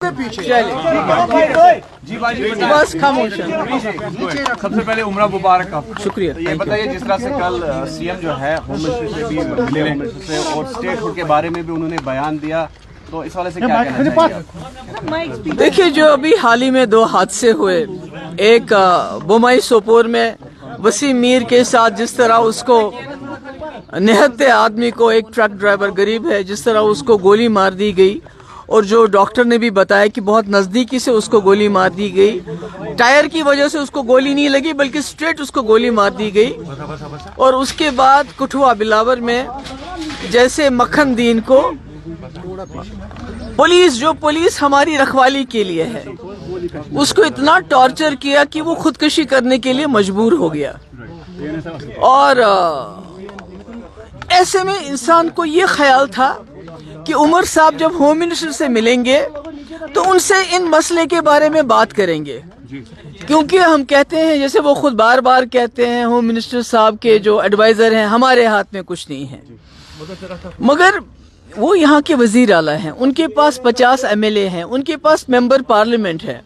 جی بھائی بس خاموش ہے. سب سے پہلے عمرہ مبارک آپ. شکریہ. یہ بتائیے جس طرح سے کل سی ایم جو ہے ہوم منسٹر سے بھی ملے سے اور اسٹیٹ ہوڈ کے بارے میں بھی انہوں نے بیان دیا, تو اس والے سے کیا کہنا چاہیے آپ؟ دیکھیے جو ابھی حال ہی میں دو حادثے ہوئے, ایک بومائی سوپور میں وسیم میر کے ساتھ جس طرح اس کو نہتے آدمی کو, ایک ٹرک ڈرائیور غریب ہے, جس طرح اس کو گولی مار دی گئی, اور جو ڈاکٹر نے بھی بتایا کہ بہت نزدیکی سے اس کو گولی مار دی گئی. ٹائر کی وجہ سے اس کو گولی نہیں لگی بلکہ اسٹریٹ اس کو گولی مار دی گئی. اور اس کے بعد کٹھوا بلاور میں جیسے مکھن دین کو پولیس ہماری رکھوالی کے لیے ہے, اس کو اتنا ٹارچر کیا کہ وہ خودکشی کرنے کے لیے مجبور ہو گیا. اور ایسے میں انسان کو یہ خیال تھا کہ عمر صاحب جب ہوم منسٹر سے ملیں گے تو ان سے ان مسئلے کے بارے میں بات کریں گے, کیونکہ ہم کہتے ہیں, جیسے وہ خود بار بار کہتے ہیں, ہوم منسٹر صاحب کے جو ایڈوائزر ہیں ہمارے ہاتھ میں کچھ نہیں ہے, مگر وہ یہاں کے وزیر اعلیٰ ہیں, ان کے پاس 50 MLA ہیں, ان کے پاس ممبر پارلیمنٹ ہے,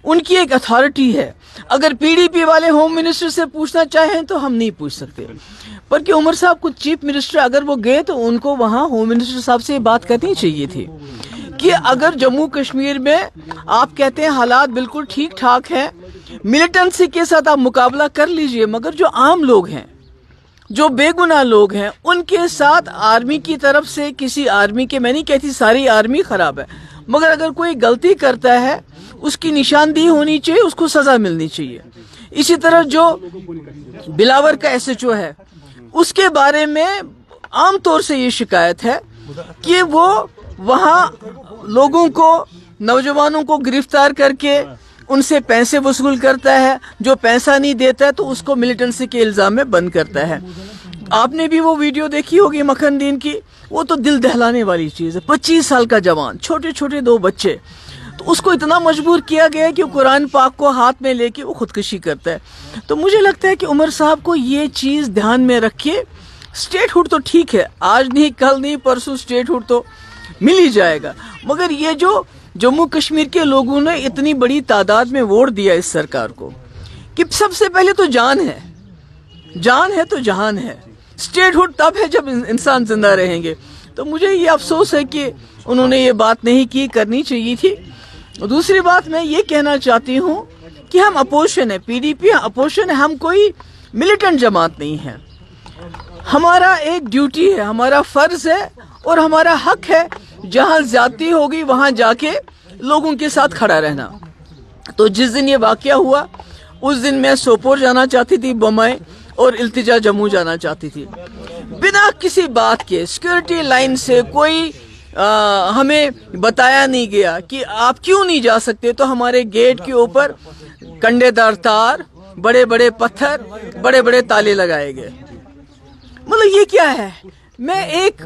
ان کی ایک اتھارٹی ہے. اگر PDP والے ہوم منسٹر سے پوچھنا چاہیں تو ہم نہیں پوچھ سکتے, پر کہ عمر صاحب کو چیف منسٹر اگر وہ گئے تو ان کو وہاں ہوم منسٹر صاحب سے بات کرنی چاہیے تھی کہ اگر جموں کشمیر میں آپ کہتے ہیں حالات بالکل ٹھیک ٹھاک ہیں, ملیٹنسی کے ساتھ آپ مقابلہ کر لیجئے, مگر جو عام لوگ ہیں, جو بے گناہ لوگ ہیں, ان کے ساتھ آرمی کی طرف سے کسی آرمی کے, میں نہیں کہتی ساری آرمی خراب ہے, مگر اگر کوئی غلطی کرتا ہے اس کی نشاندہی ہونی چاہیے, اس کو سزا ملنی چاہیے. اسی طرح جو بلاور کا SHO ہے, اس کے بارے میں عام طور سے یہ شکایت ہے کہ وہ وہاں لوگوں کو, نوجوانوں کو گرفتار کر کے ان سے پیسے وصول کرتا ہے, جو پیسہ نہیں دیتا ہے تو اس کو ملیٹنسی کے الزام میں بند کرتا ہے. آپ نے بھی وہ ویڈیو دیکھی ہوگی مکھن دین کی, وہ تو دل دہلانے والی چیز ہے. 25 سال کا جوان, چھوٹے چھوٹے 2 بچے, تو اس کو اتنا مجبور کیا گیا ہے کہ قرآن پاک کو ہاتھ میں لے کے وہ خودکشی کرتا ہے. تو مجھے لگتا ہے کہ عمر صاحب کو یہ چیز دھیان میں رکھیے. اسٹیٹ ہوڈ تو ٹھیک ہے, آج نہیں کل نہیں پرسوں اسٹیٹ ہوڈ تو مل ہی جائے گا, مگر یہ جو جموں کشمیر کے لوگوں نے اتنی بڑی تعداد میں ووٹ دیا اس سرکار کو, کہ سب سے پہلے تو جان ہے تو جہان ہے. اسٹیٹ ہوڈ تب ہے جب انسان زندہ رہیں گے. تو مجھے یہ افسوس ہے کہ انہوں نے یہ بات نہیں کی, کرنی چاہیے تھی. دوسری بات میں یہ کہنا چاہتی ہوں کہ ہم اپوزیشن ہے, PDP اپوزیشن ہے, ہم کوئی ملیٹنٹ جماعت نہیں ہے. ہمارا ایک ڈیوٹی ہے, ہمارا فرض ہے اور ہمارا حق ہے, جہاں زیادتی ہوگی وہاں جا کے لوگوں کے ساتھ کھڑا رہنا. تو جس دن یہ واقعہ ہوا اس دن میں سوپور جانا چاہتی تھی, بومائی, اور التجا جموں جانا چاہتی تھی. بنا کسی بات کے سیکورٹی لائن سے کوئی ہمیں بتایا نہیں گیا کہ آپ کیوں نہیں جا سکتے, تو ہمارے گیٹ کے اوپر کنڈے دار تار, بڑے بڑے پتھر, بڑے بڑے تالے لگائے گئے. مطلب یہ کیا ہے؟ میں ایک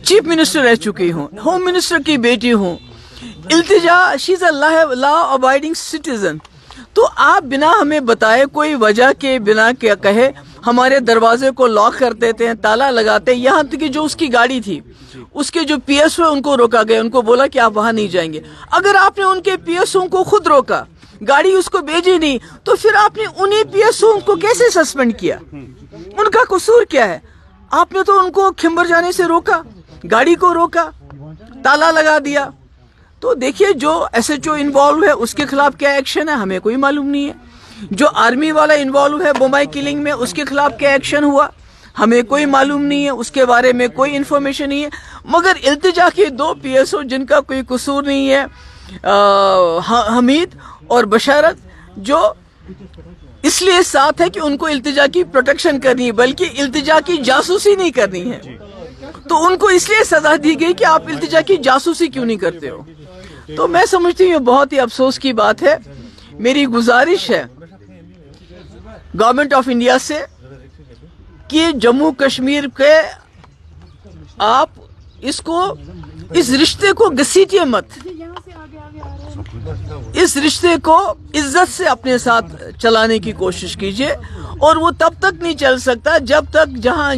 چیف منسٹر رہ چکی ہوں, ہوم منسٹر کی بیٹی ہوں. التجا شی از اے لا ابائڈنگ سٹیزن, تو آپ بنا ہمیں بتائے, کوئی وجہ کے بنا کیا کہے, ہمارے دروازے کو لاک کر دیتے ہیں, تالا لگاتے ہیں. یہاں تک کہ جو اس کی گاڑی تھی, اس کے جو PSO ان کو روکا گیا, ان کو بولا کہ آپ وہاں نہیں جائیں گے. اگر آپ نے ان کے PSO کو خود روکا, گاڑی اس کو بھیجی نہیں, تو پھر آپ نے انہیں PSO کو کیسے سسپینڈ کیا؟ ان کا قصور کیا ہے؟ آپ نے تو ان کو کھمبر جانے سے روکا, گاڑی کو روکا, تالا لگا دیا. تو دیکھیے جو SHO انوالو ہے اس کے خلاف کیا ایکشن ہے ہمیں کوئی معلوم نہیں ہے. جو آرمی والا انوالو ہے بومائی کلنگ میں, اس کے خلاف کیا ایکشن ہوا ہمیں کوئی معلوم نہیں ہے, اس کے بارے میں کوئی انفارمیشن نہیں ہے. مگر التجا کے 2 PSO جن کا کوئی قصور نہیں ہے, حمید اور بشارت, جو اس لیے ساتھ ہے کہ ان کو التجا کی پروٹیکشن کرنی ہے, بلکہ التجا کی جاسوسی نہیں کرنی ہے, تو ان کو اس لیے سزا دی گئی کہ آپ التجا کی جاسوسی کیوں نہیں کرتے ہو. تو میں سمجھتی ہوں یہ بہت ہی افسوس کی بات ہے. میری گزارش ہے گورنمنٹ آف انڈیا سے کہ جموں کشمیر کے آپ اس رشتے کو گھسیٹیے مت, اس رشتے کو عزت سے اپنے ساتھ چلانے کی کوشش کیجیے. اور وہ تب تک نہیں چل سکتا جب تک جہاں